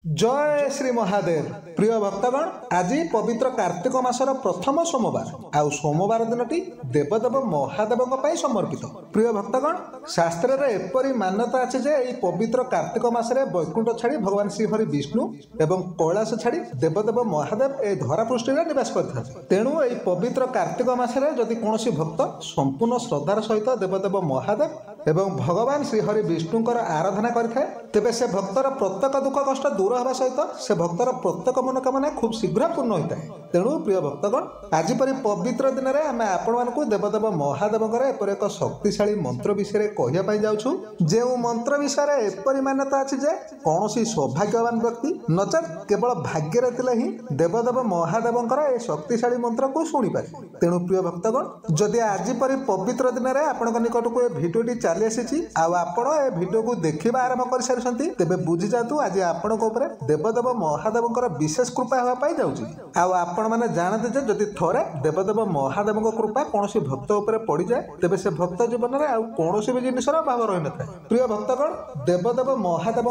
जय श्री महादेव प्रिय भक्तगण आज पवित्र कार्तिक मासर प्रथम सोमवार आउ सोमवार दिनटी देवदेव महादेव समर्पित। प्रिय भक्तगण शास्त्र रे एपरी मान्यता अछि जे एई पवित्र कार्तिक मासरे वैकुंठ छाड़ी भगवान श्रीहरि विष्णु एवं कैलाश छाड़ी देवदेव महादेव ए धरा पृष्ठ रे निवास करथाନ୍ତି। तेणु एई पवित्र कार्तिक मासरे जदि कोनोसी भक्त संपूर्ण श्रद्धार सहित देवदेव महादेव एवं भगवान श्रीहरि विष्णुकर आराधना करिथाय तेबे से भक्तर प्रत्येक दुख कष्ट दूर होगा सहित से भक्तर प्रत्येक मनोकामना खूब शीघ्र पूर्ण होता है। तेणु प्रिय भक्तगण आज परी पवित्र दिन में आम आपण देवदेव महादेव एपर एक शक्तिशाली मंत्र विषय कहवाई जाऊँ जो मंत्र विषय एपरी मान्यता अच्छी जे कौन सौभाग्यवान व्यक्ति नचेत केवल भाग्य ही देवदेव महादेव शक्तिशाली मंत्र को शुणी पारे। तेणु प्रिय भक्तगण जदि आज परी पवित्र दिन में आपण निकट को भिडियोटी चली आसी आपण ए भिडियो को देखा आरंभ कर सारी तेरे बुझी जातु आज आपण देवदेव महादेव विशेष कृपा होगापाई जाऊँगी। आपण मैंने जानते जे जदि थोड़े देवदेव महादेव कृपा कौन भक्त उपर पड़ जाए तेरे से भक्त जीवन में आउ कौन भी जिनसर अभाव रही न था। प्रिय भक्तगण देवदेव महादेव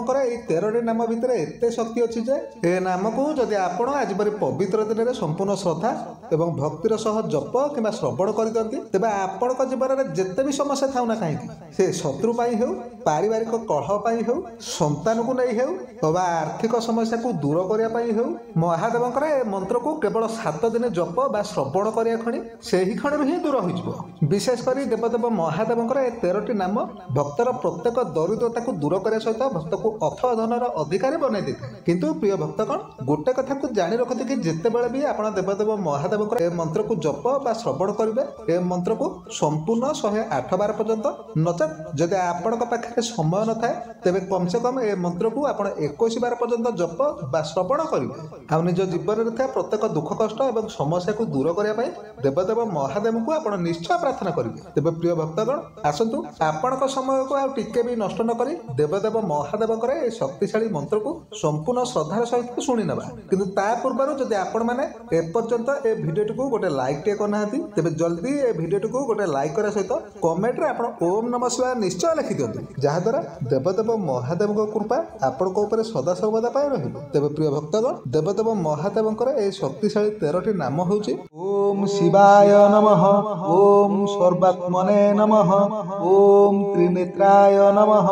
13टी नाम भितर एत शक्ति अच्छी जे ए नाम को जदि आपण आज परी पवित्र दिन में संपूर्ण श्रद्धा एवं भक्तिर सह जप कि श्रवण कर दिखती तेज आपण जीवन में जिते भी समस्या था ना कहीं से शत्रु हो पारिवारिक कलह हो संतान को नहीं हो आर्थिक समस्या को दूर करने हो महादेव मंत्र को केवल 7 दिन जप बा श्रवण करिया खणी सेही खणी ही दूर हो। विशेषकर देवदेव महादेव 13टी नाम भक्तर प्रत्येक दरिद्रता को दूर करने सहित भक्त को अथ धनर अधिकारी बनाई देता है। किंतु प्रिय भक्तगण गोटे कथा को जानी रखते कि जिते बड़े भी आप देवदेव महादेव मंत्र को जप बा श्रवण करेंगे ए मंत्र को संपूर्ण 108 बार पर्यंत नचेत जदि आपण पाखे समय न था तेरे कम से कम ए मंत्र को आप 21 बार पर्यंत जप बा श्रवण करेंगे आ निज जीवन में प्रत्येक दुख कष्ट और समस्या को दूर करने देवदेव महादेव को आप निश्चय प्रार्थना करेंगे। तेज प्रिय भक्तगण आसतु आपण समय को आके भी नष्ट न करी देवदेव महादेव शक्तिशाली मंत्र को संपूर्ण श्रद्धार सहित शुणी ना कि पूर्व जदि आपण मैंने एपर्यंत ए भिडियो को गोटे लाइक टे करना तेज जल्दी ए भिडियो को गोटे लाइक करने सहित कमेंट रे आपण ओम नमः शिवाय निश्चय लिखि दियंतु जहाद्वारा देवदेव महादेव कृपा आपण सदा सर्वदा पाई रहिबो। तेबे प्रिय भक्तगण देवदेव महादेव ए शक्तिशाली 13टी नाम होउची ओम शिवाय नमः, ओम सर्वात्मने नमः, ओम त्रिनेत्राय नमः,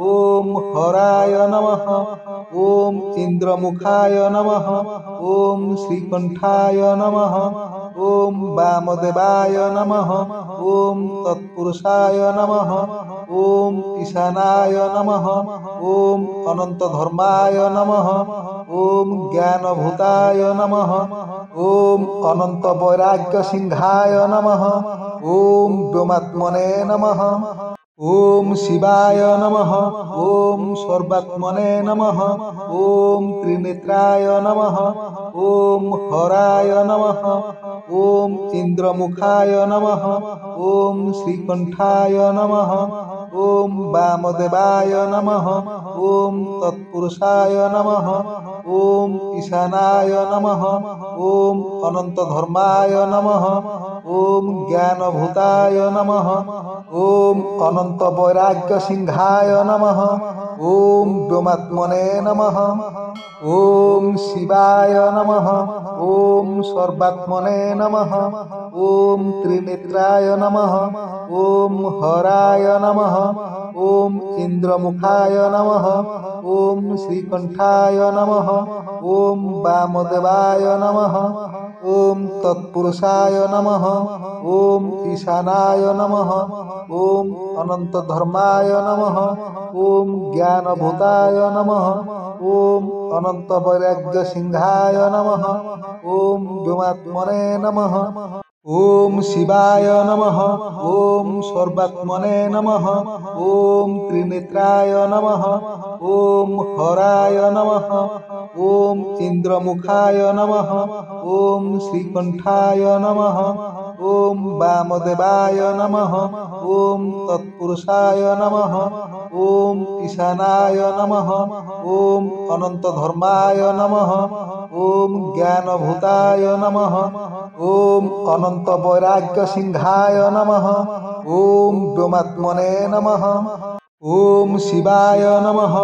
ओम हराय नमः, ओम इंद्रमुखाय नमः, ओम श्रीकंठाय नमः, ओम वामदेवाय नमः, ओम तत्पुरुषाय नमः, ओम ईशानाय नमः, ओम अनंत धर्माय नमः, ओम ज्ञानभूताय नमः, ओम अनंत वैराग्य सिंहाय नमः, ओम व्योमात्मने नमः, ओम शिवाय नमः, ओम सर्वात्मने नमः, ओम त्रिनेत्राय नमः, ओम हराय नमः, ओम इंद्रमुखाय नमः, ओम श्रीकंठाय नमः, ओम वामदेवाय नमः, ओम तत्पुरुषाय नमः, ओम ईशानाय नमः, ओम अनंत धर्माय नमः, ओम ज्ञानभूताय नमः, ओम अनंत वैराग्य सिंहाय नमः, ओम व्योमात्मने नमः, ओम शिवाय नमः, ओम सर्वात्मने नमः, ओम त्रिनेत्राय नमः, ओम हराय नमः, ओम इंद्रमुखाय नमः, ओम श्रीकंठाय नमः, ओम वामदेवाय नमः, ओम तत्पुरुषाय नमः, ओम ईशानाय नमः, ओम अनंत धर्माय नमः, ओम ज्ञानभूताय नमः, ओम अनंत वैराग्य सिंहाय नमः, ओम व्योमात्मने नमः, ओम शिवाय नमः, ओम सर्वात्मने नमः, ओम त्रिनेत्राय नमः, ओम हराय नमः, ओम इंद्रमुखाय नमः, ओम श्रीकंठाय नमः, ओम वामदेवाय नमः, ओम तत्पुरुषाय नमः, ओम ईशानाय नमः, ओम अनंत धर्माय नमः, ओम ज्ञानभूताय नमः, ओम अनंत वैराग्य सिंहाय नमः, ओम व्योमात्मने नमः। ओम शिवाय नमः।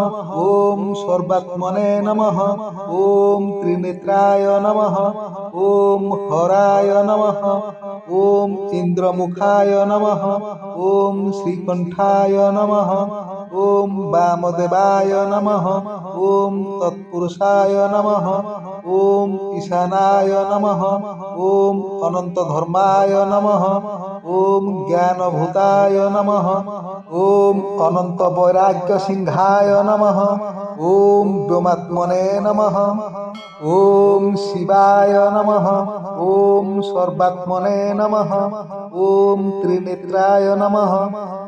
ओम सर्वात्मने नमः। ओम त्रिनेत्राय नमः। ओम हराय नमः। ओम इंद्रमुखाय नमः। ओम श्रीकंठाय नमः। ओम वामदेवाय नमः। ओम तत्पुरुषाय नमः। ओम ईशानाय नमः। ओम अनंतधर्माय नमः। ओम ज्ञानभूताय नमः। ओम अनंत वैराग्य सिंहाय नमः। ओम व्योमात्मने नमः। ओम शिवाय नमः। ओम सर्वात्मने नमः। ओम त्रिनेत्राय नमः।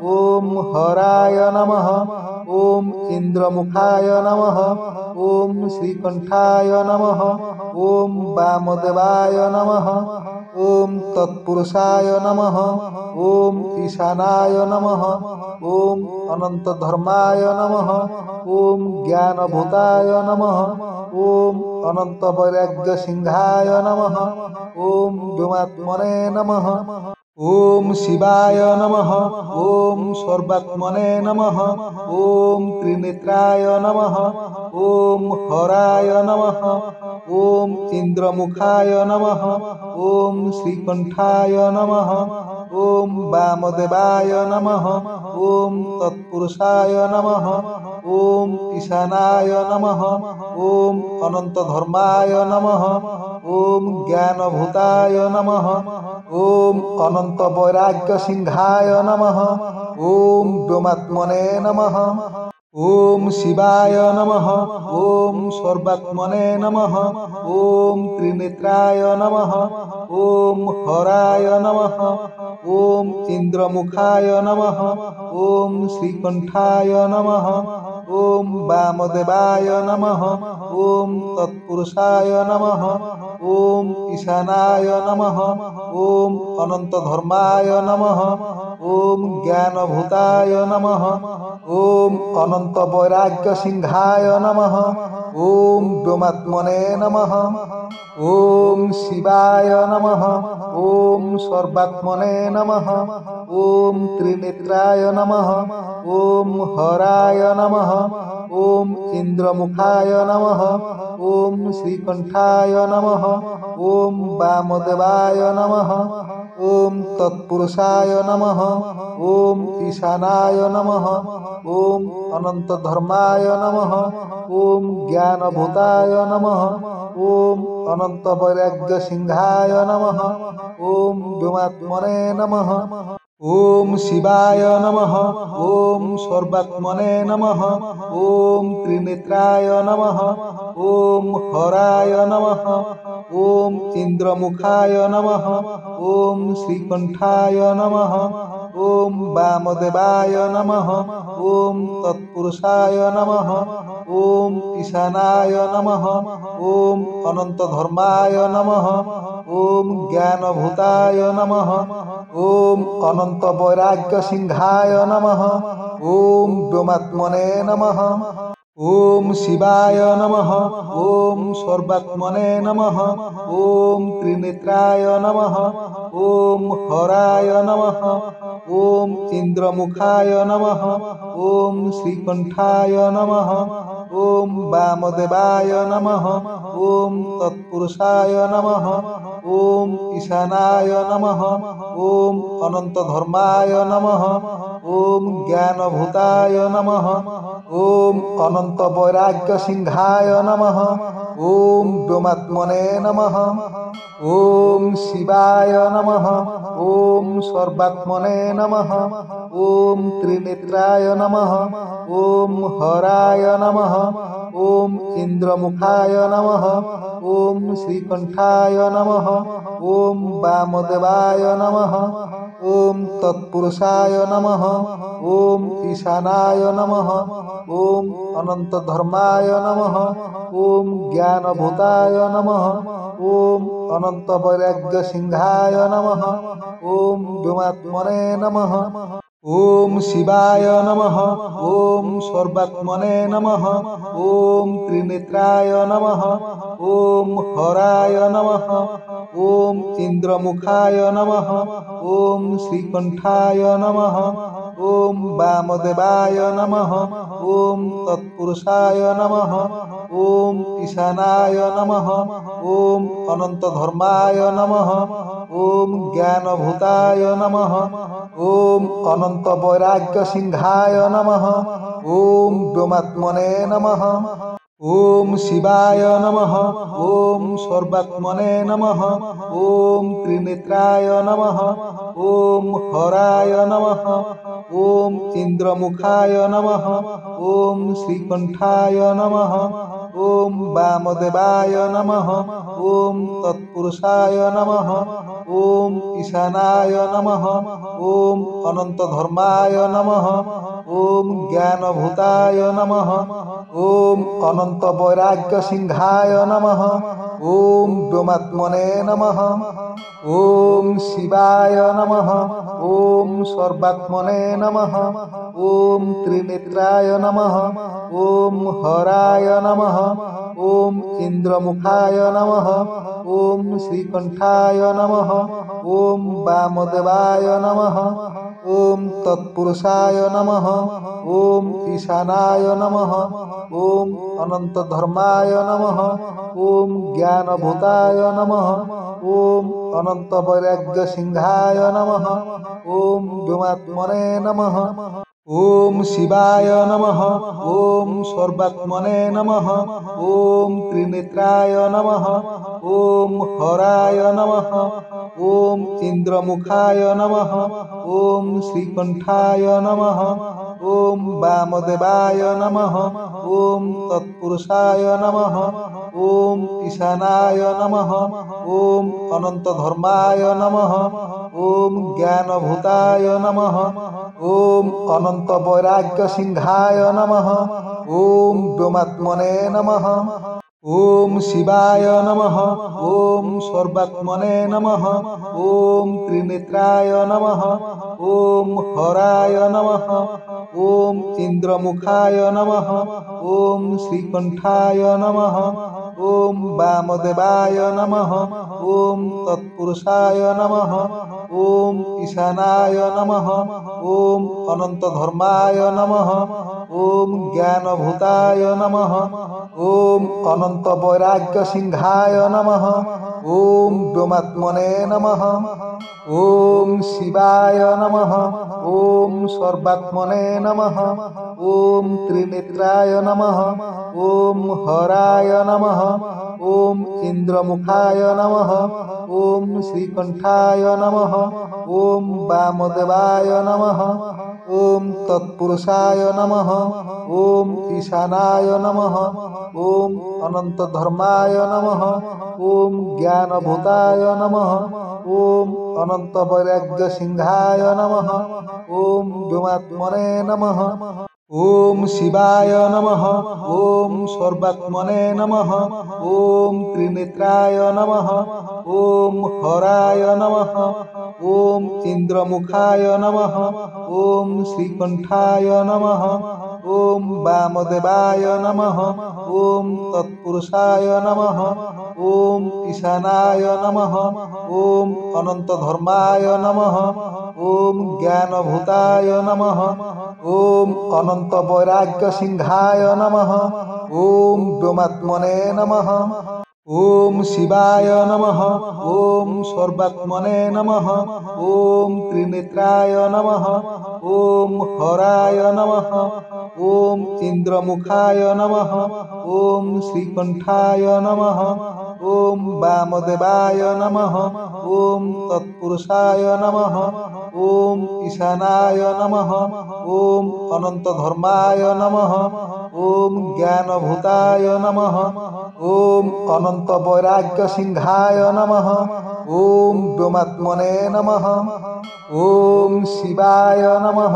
ओम हराय नमः। ओम इंद्रमुखाय नमः। ओम श्रीकंठाय नमः। ओम वामदेवाय नमः। ओम तत्पुरुषाय नमः। ओम ईशानाय नमः। ओम अनंतधर्माय नमः। ओम ज्ञानभूताय नमः। ओम अनंत वैराग्य सिंहाय नमः। ओम व्योमात्मने नमः। ओम शिवाय नमः। ओम सर्वात्मने नमः। ओम त्रिनेत्राय नमः। ओम हराय नमः। ओम इंद्रमुखाय नमः। ओम श्रीकंठाय नमः। ओम वामदेवाय नमः। ओम तत्पुरुषाय नमः। ओम ईशानाय नमः। ओम अनंतधर्माय नमः। ओम ज्ञानभूताय नमः। ओम अनंत वैराग्य सिंहाय नमः। ओम व्योमात्मने नमः। ओम शिवाय नमः। ओम सर्वात्मने नमः। ओम त्रिनेत्राय नमः। ओम हराय नमः। ओम इंद्रमुखाय नमः। ओम श्रीकंठाय नमः। ओम वामदेवाय नमः। ओम तत्पुरुषाय नमः। ओम ईशानाय नमः। ओम अनंतधर्माय नमः। ओम ज्ञानभूताय नमः। ओम अनंत वैराग्य सिंहाय नमः। ओम व्योमात्मने नमः। ओम शिवाय नमः। ओम सर्वात्मने नमः। ओम त्रिनेत्राय नमः। ओम हराय नमः। ओम इंद्रमुखाय नमः। ओम श्रीकंठाय नमः। ओम वामदेवाय नमः। ओम तत्पुरुषाय नमः। ओम ईशानाय नमः। ओम अनंतधर्माय नमः। ओम ज्ञानभूताय नमः। ओम अनंत वैराग्य सिंहाय नमः। ओम व्योमात्मने नमः। ओम शिवाय नमः। ओम सर्वात्मने नमः। ओम त्रिनेत्राय नमः। ओम हराय नमः। ओम इंद्रमुखाय नमः। ओम श्रीकंठाय नमः। ओम वामदेवाय नमः। ओम तत्पुरुषाय नमः। ओम ईशानाय नमः। ओम अनंतधर्माय नमः। ओम ज्ञानभूताय नमः। ओम अनंत वैराग्य सिंहाय नमः। ओम व्योमात्मने नमः। ओम शिवाय नमः। ओम सर्वात्मने नमः। ओम त्रिनेत्राय नमः। ओम हराय नमः। ओम इंद्रमुखाय नमः। ओम श्रीकंठाय नमः। ओम वामदेवाय नमः। ओम तत्पुरुषाय नमः। ओम ईशानाय नमः। ओम अनंतधर्माय नमः। ओम ज्ञानभूताय नमः। ओम अनंत वैराग्य सिंहाय नमः। ओम व्योमात्मने नमः। ओम शिवाय नमः। ओम सर्वात्मने नमः। ओम त्रिनेत्राय नमः। ओम हराय नमः। ओम इंद्रमुखाय नमः। ओम श्रीकंठाय नमः। ओम वामदेवाय नमः। ओम तत्पुरुषाय नमः। ओम ईशानाय नमः। ओम अनंतधर्माय नमः। ओम ज्ञानभूताय नमः। ओम अनंत वैराग्य सिंहाय नमः। ओम व्योमात्मने नमः। ओम शिवाय नमः। ओम सर्वात्मने नमः। ओम त्रिनेत्राय नमः। ओम हराय नमः। ओम इंद्रमुखाय नमः। ओम श्रीकंठाय नमः। ওম বামদেবায় নমঃ ওম তৎপুরুষায় নমঃ ওম ঈশানায় নমঃ ওম অনন্ত ধর্মায় নমঃ ওম জ্ঞানভূতায় নমঃ ওম অনন্ত বৈরাগ্য সিংহায় নমঃ ওম ব্যোমাত্মনে নমঃ ওম শিবায় নমঃ ওম সর্বাত্মনে নমঃ ওম ত্রিনেত্রায় নমঃ ওম হরায় নমঃ ওম ইন্দ্রমুখায় নমঃ ওম শ্রীকণ্ঠায় নমঃ ওম বামদেবায় নমঃ ওম তৎপুরুষায় নমঃ ওম ঈশানায় নমঃ ওম অনন্ত ধর্মায় নমঃ ওম জ্ঞানভূতায় নমঃ ওম অনন্ত বৈরাগ্য সিংহায় নমঃ ওম ব্যোমাত্মনে নমঃ ওম শিবায় নমঃ ওম সর্বাত্মনে নমঃ ওম ত্রিনেত্রায় নমঃ ওম হরায় নমঃ ওম ইন্দ্রমুখায় নমঃ ওম শ্রীকণ্ঠায় নমঃ ওম বামদেবায় নমঃ ওম তৎপুরুষায় নমঃ ওম ঈশানায় নমঃ ওম অনন্ত ধর্মায় নমঃ ওম জ্ঞানভূতায় নমঃ ওম অনন্ত বৈরাগ্য সিংহায় নমঃ ওম ব্যোমাত্মনে নমঃ ওম শিবায় নমঃ ওম সর্বাত্মনে নমঃ ওম ত্রিনেত্রায় নমঃ ওম হরায় নমঃ ওম ইন্দ্রমুখায় নমঃ ওম শ্রীকণ্ঠায় নমঃ ওম বামদেবায় নমঃ ওম তৎপুরুষায় নমঃ ওম ঈশানায় নমঃ ওম অনন্ত ধর্মায় নমঃ ওম জ্ঞানভূতায় নমঃ ওম অনন্ত বৈরাগ্য সিংহায় নমঃ ওম ব্যোমাত্মনে নমঃ ওম শিবায় নমঃ ওম সর্বাত্মনে নমঃ ওম ত্রিনেত্রায় নমঃ ওম হরায় নমঃ ওম ইন্দ্রমুখায় নমঃ ওম শ্রীকণ্ঠায় নমঃ ওম বামদেবায় নমঃ ওম তৎপুরুষায় নমঃ ওম ঈশানায় নমঃ ওম অনন্ত ধর্মায় নমঃ ওম জ্ঞানভূতায় নমঃ ওম অনন্ত বৈরাগ্য সিংহায় নমঃ ওম ব্যোমাত্মনে নমঃ ওম শিবায় নমঃ ওম সর্বাত্মনে নমঃ ওম ত্রিনেত্রায় নমঃ ওম হরায় নমঃ ওম ইন্দ্রমুখায় নমঃ ওম শ্রীকণ্ঠায় নমঃ ওম বামদেবায় নমঃ ওম তৎপুরুষায় নমঃ ওম ঈশানায় নমঃ ওম অনন্ত ধর্মায় নমঃ ওম জ্ঞানভূতায় নমঃ ওম অনন্ত বৈরাগ্য সিংহায় নমঃ ওম ব্যোমাত্মনে নমঃ ওম শিবায় নমঃ ওম সর্বাত্মনে নমঃ ওম ত্রিনেত্রায় নমঃ ওম হরায় নমঃ ওম ইন্দ্রমুখায় নমঃ ওম শ্রীকণ্ঠায় নমঃ ওম বামদেবায় নমঃ ওম তৎপুরুষায় নমঃ ওম ঈশানায় নমঃ ওম অনন্ত ধর্মায় নমঃ ওম জ্ঞানভূতায় নমঃ ওম অনন্ত বৈরাগ্য সিংহায় নমঃ ওম ব্যোমাত্মনে নমঃ ওম শিবায় নমঃ ওম সর্বাত্মনে নমঃ ওম ত্রিনেত্রায় নমঃ ওম হরায় নমঃ ওম ইন্দ্রমুখায় নমঃ ওম শ্রীকণ্ঠায় নমঃ ওম বামদেবায় নমঃ ওম তৎপুরুষায় নমঃ ওম ঈশানায় নমঃ ওম অনন্ত ধর্মায় নমঃ ওম জ্ঞানভূতায় নমঃ ওম অনন্ত বৈরাগ্য সিংহায় নমঃ ওম ব্যোমাত্মনে নমঃ ওম শিবায় নমঃ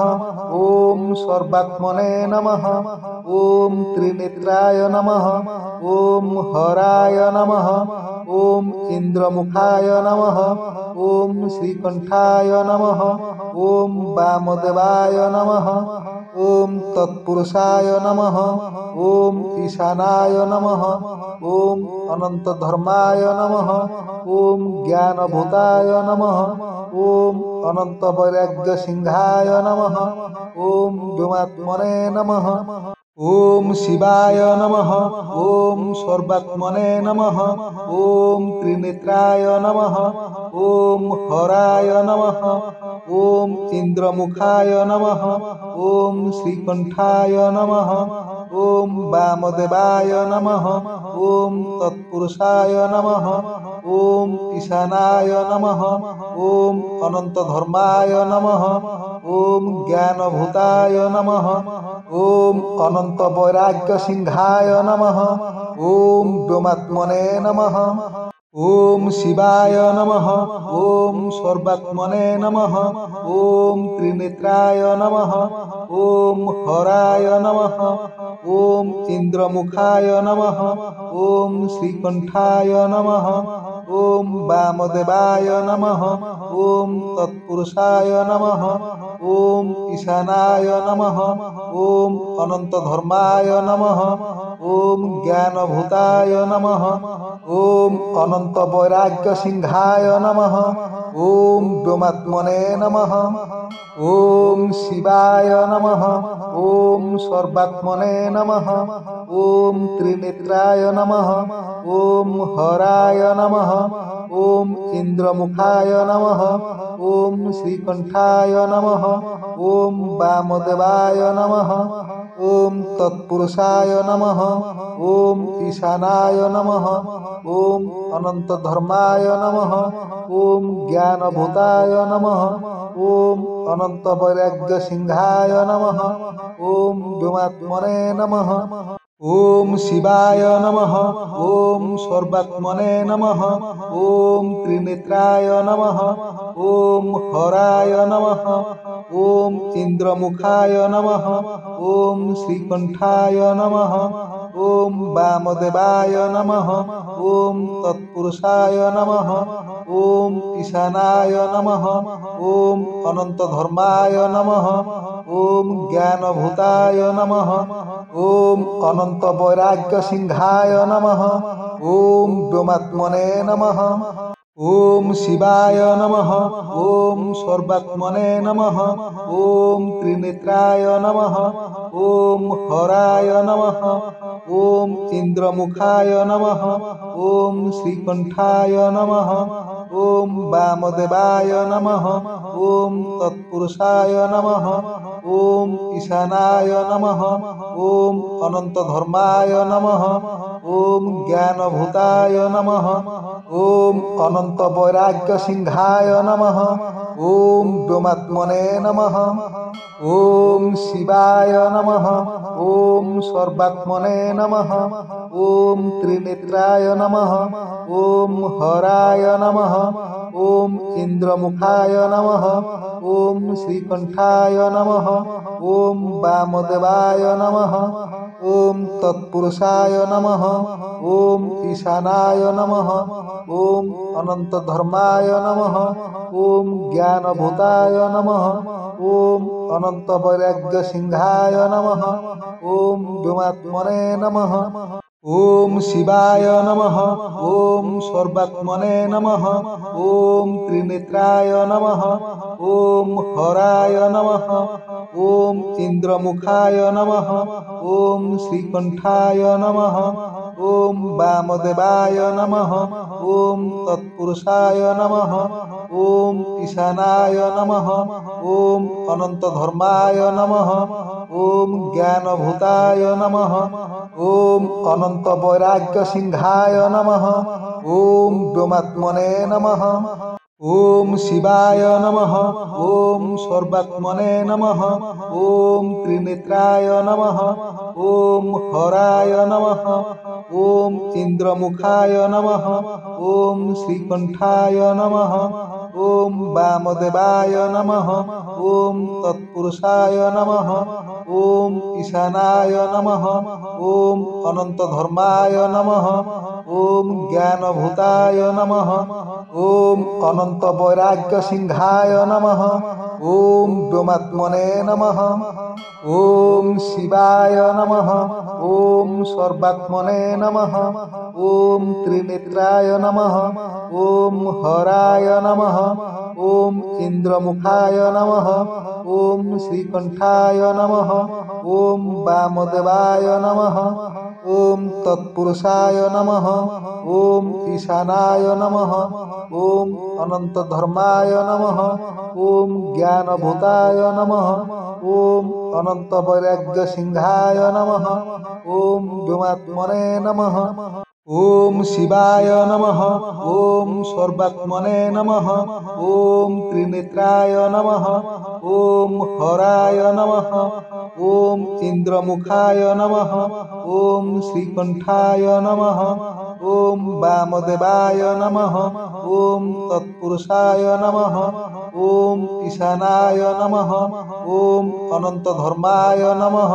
ওম সর্বাত্মনে নমঃ ওম ত্রিনেত্রায় নমঃ ওম হরায় নমঃ ওম ইন্দ্রমুখায় নমঃ ওম শ্রীকণ্ঠায় নমঃ ওম বামদেবায় নমঃ ওম তৎপুরুষায় নমঃ। ওম ঈশানায় নমঃ। ওম অনন্ত ধর্মায় নমঃ। ওম জ্ঞানভূতায় নমঃ। ওম অনন্ত বৈরাগ্য সিংহায় নমঃ। ওম ব্যোমাত্মনে নমঃ। ওম শিবায় নমঃ। ওম সর্বাত্মনে নমঃ। ওম ত্রিনেত্রায় নমঃ। ওম হরায় নমঃ। ওম ইন্দ্রমুখায় নমঃ। ওম শ্রীকণ্ঠায় নমঃ। ওম বামদেবায় নমঃ। ওম তৎপুরুষায় নমঃ। ওম ঈশানায় নমঃ। ওম অনন্ত ধর্মায় নমঃ। ওম জ্ঞানভূতায় নমঃ। ওম অনন্ত বৈরাগ্য সিংহায় নমঃ। ওম ব্যোমাত্মনে নমঃ। ওম শিবায় নমঃ। ওম সর্বাত্মনে নমঃ। ওম ত্রিনেত্রায় নমঃ। ওম হরায় নমঃ। ওম ইন্দ্রমুখায় নমঃ। ওম শ্রীকণ্ঠায় নমঃ। ওম বামদেবায় নমঃ। ওম তৎপুরুষায় নমঃ। ওম ঈশানায় নমঃ। ওম অনন্ত ধর্মায় নমঃ। ওম জ্ঞানভূতায় নমঃ। ওম অনন্ত বৈরাগ্য সিংহায় নমঃ। ওম ব্যোমাত্মনে নমঃ। ওম শিবায় নমঃ। ওম সর্বাত্মনে নমঃ। ওম ত্রিনেত্রায় নমঃ। ওম হরায় নমঃ। ওম ইন্দ্রমুখায় নমঃ। ওম শ্রীকণ্ঠায় নমঃ। ওম বামদেবায় নমঃ। ওম তৎপুরুষায় নমঃ। ওম ঈশানায় নমঃ। ওম অনন্ত ধর্মায় নমঃ। ওম জ্ঞানভূতায় নমঃ। ওম অনন্ত বৈরাগ্য সিংহায় নমঃ। ওম ব্যোমাত্মনে নমঃ। ওম শিবায় নমঃ। ওম সর্বাত্মনে নমঃ। ওম ত্রিনেত্রায় নমঃ। ওম হরায় নমঃ। ওম ইন্দ্রমুখায় নমঃ। ওম শ্রীকণ্ঠায় নমঃ। ওম বামদেবায় নমঃ। ওম তৎপুরুষায় নমঃ। ওম ঈশানায় নমঃ। ওম অনন্ত ধর্মায় নমঃ। ওম জ্ঞানভূতায় নমঃ। ওম অনন্ত বৈরাগ্য সিংহায় নমঃ। ওম ব্যোমাত্মনে নমঃ। ওম শিবায় নমঃ। ওম সর্বাত্মনে নমঃ। ওম ত্রিনেত্রায় নমঃ। ওম হরায় নমঃ। ওম ইন্দ্রমুখায় নমঃ। ওম শ্রীকণ্ঠায় নমঃ। ওম বামদেবায় নমঃ। ওম তৎপুরুষায় নমঃ। ওম ঈশানায় নমঃ। ওম অনন্ত ধর্মায় নমঃ। ওম জ্ঞানভূতায় নমঃ। ওম অনন্ত বৈরাগ্য সিংহায় নমঃ। ওম ব্যোমাত্মনে নমঃ। ওম শিবায় নমঃ। ওম সর্বাত্মনে নমঃ। ওম ত্রিনেত্রায় নমঃ। ওম হরায় নমঃ। ওম ইন্দ্রমুখায় নমঃ। ওম শ্রীকণ্ঠায় নমঃ। ওম বামদেবায় নমঃ। ওম তৎপুরুষায় নমঃ। ওম ঈশানায় নমঃ। ওম অনন্ত ধর্মায় নমঃ। ওম জ্ঞানভূতায় নমঃ। ওম অনন্ত বৈরাগ্য সিংহায় নমঃ। ওম ব্যোমাত্মনে নমঃ। ওম শিবায় নমঃ। ওম সর্বাত্মনে নমঃ। ওম ত্রিনেত্রায় নমঃ। ওম হরায় নমঃ। ওম ইন্দ্রমুখায় নমঃ। ওম শ্রীকণ্ঠায় নমঃ। ওম বামদেবায় নমঃ। ওম তৎপুরুষায় নমঃ। ওম ঈশানায় নমঃ। ওম অনন্ত ধর্মায় নমঃ। ওম জ্ঞানভূতায় নমঃ। ওম অনন্ত বৈরাগ্য সিংহায় নমঃ। ওম ব্যোমাত্মনে নমঃ। ওম শিবায় নমঃ। ওম সর্বাত্মনে নমঃ। ওম ত্রিনেত্রায় নমঃ। ওম হরায় নমঃ। ওম ইন্দ্রমুখায় নমঃ। ওম শ্রীকণ্ঠায় নমঃ। ওম বামদেবায় নমঃ। ওম তৎপুরুষায় নমঃ। ওম ঈশানায় নমঃ। ওম অনন্ত ধর্মায় নমঃ। ওম জ্ঞানভূতায় নমঃ। ওম অনন্ত বৈরাগ্য সিংহায় নমঃ। ওম ব্যোমাত্মনে নমঃ। ওম শিবায় নমঃ। ওম সর্বাত্মনে নমঃ। ওম ত্রিনেত্রায় নমঃ। ওম হরায় নমঃ। ওম ইন্দ্রমুখায় নমঃ। ওম শ্রীকণ্ঠায় নমঃ। ওম বামদেবায় নমঃ। ওম তৎপুরুষায় নমঃ। ওম ঈশানায় নমঃ। ওম অনন্তধর্মায় নমঃ। ওম জ্ঞানভূতায় নমঃ। ওম অনন্ত বৈরাগ্য সিংহায় নমঃ। ওম ব্যোমাত্মনে নমঃ। ওম শিবায় নমঃ। ওম সর্বাত্মনে নমঃ। ওম ত্রিনেত্রায় নমঃ। ওম হরায় নমঃ। ওম ইন্দ্রমুখায় নমঃ। ওম শ্রীকণ্ঠায় নমঃ। ওম বামদেবায় নমঃ। ওম তৎপুরুষায় নমঃ। ওম ঈশানায় নমঃ। ওম অনন্তধর্মায় নমঃ।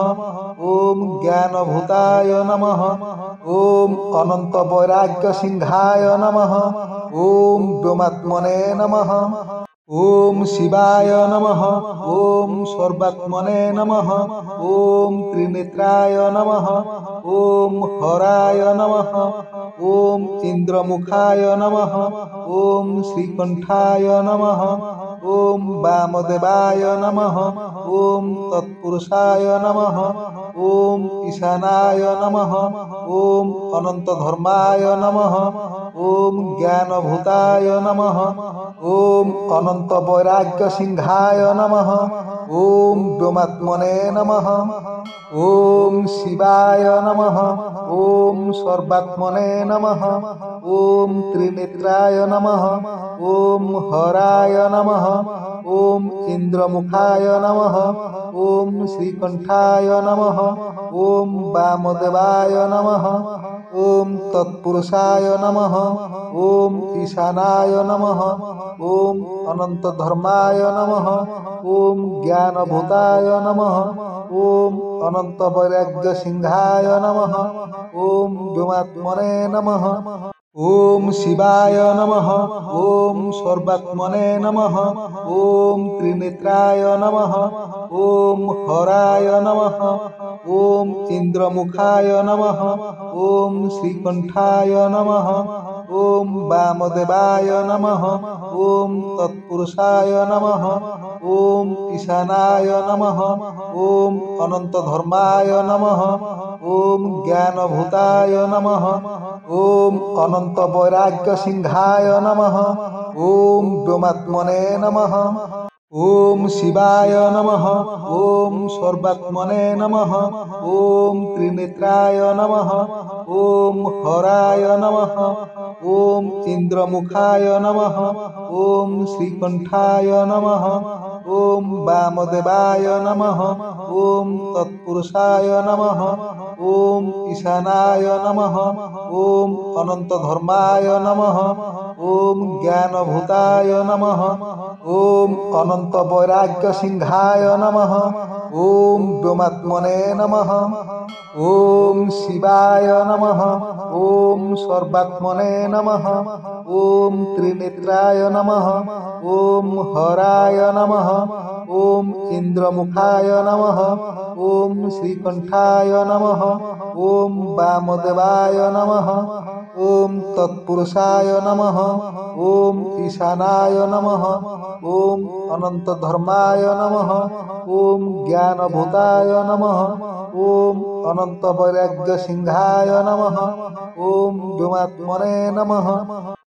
ওম জ্ঞানভূতায় নমঃ। ওম অনন্ত বৈরাগ্য সিংহায় নমঃ। ওম ব্যোমাত্মনে নমঃ। ওম শিবায় নমঃ। ওম সর্বাত্মনে নমঃ। ওম ত্রিনেত্রায় নমঃ। ওম হরায় নমঃ। ওম ইন্দ্রমুখায় নমঃ। ওম শ্রীকণ্ঠায় নমঃ। ওম বামদেবায় নমঃ। ওম তৎপুরুষায় নমঃ। ওম ঈশানায় নমঃ। ওম অনন্তধর্মায় নমঃ। ওম জ্ঞানভূতায় নমঃ। ওম অনন্ত বৈরাগ্য সিংহায় নমঃ। ওম ব্যোমাত্মনে নমঃ। ওম শিবায় নমঃ। ওম সর্বাত্মনে নমঃ। ওম ত্রিনেত্রায় নমঃ। ওম হরায় নমঃ। ওম ইন্দ্রমুখায় নমঃ। ওম শ্রীকণ্ঠায় নমঃ। ওম বামদেবায় নমঃ। ওম তৎপুরুষায় নমঃ। ওম ঈশানায় নমঃ। ওম অনন্তধর্মায় নমঃ। ওম জ্ঞানভূতায় নমঃ। ওম অনন্ত বৈরাগ্য সিংহায় নমঃ। ওম ব্যোমাত্মনে নমঃ। ওম শিবায় নমঃ। ওম সর্বাত্মনে নমঃ। ওম ত্রিনেত্রায় নমঃ। ওম হরায় নমঃ। ওম ইন্দ্রমুখায় নমঃ। ওম শ্রীকণ্ঠায় নমঃ। ওম বামদেবায় নমঃ। ওম তৎপুরুষায় নমঃ। ওম ঈশানায় নমঃ। ওম অনন্তধর্মায় নমঃ। ওম জ্ঞানভূতায় নমঃ। ওম অনন্ত বৈরাগ্য সিংহায় নমঃ। ওম ব্যোমাত্মনে নমঃ। ওম শিবায় নমঃ। ওম সর্বাত্মনে নমঃ। ওম ত্রিনেত্রায় নমঃ। ওম হরায় নমঃ। ওম ইন্দ্রমুখায় নমঃ। ওম শ্রীকণ্ঠায় নমঃ। ওম বামদেবায় নমঃ। ওম তৎপুরুষায় নমঃ। ওম ঈশানায় নমঃ। ওম অনন্তধর্মায় নমঃ। ওম জ্ঞানভূতায় নমঃ। ওম অনন্ত বৈরাগ্য সিংহায় নমঃ। ওম ব্যোমাত্মনে নমঃ। ওম শিবায় নমঃ। ওম সর্বাত্মনে নমঃ। ওম ত্রিনেত্রায় নমঃ। ওম হরায় নমঃ। ওম ইন্দ্রমুখায় নমঃ। ওম শ্রীকণ্ঠায় নমঃ। ওম বামদেবায় নমঃ। ওম তৎপুরুষায় নমঃ। ওম ঈশানায় নমঃ। ওম অনন্তধর্মায় নমঃ। ওম জ্ঞানভূতায় নমঃ। ওম অনন্ত বৈরাগ্য সিংহায় নমঃ। ওম ব্যোমাত্মনে নমঃ।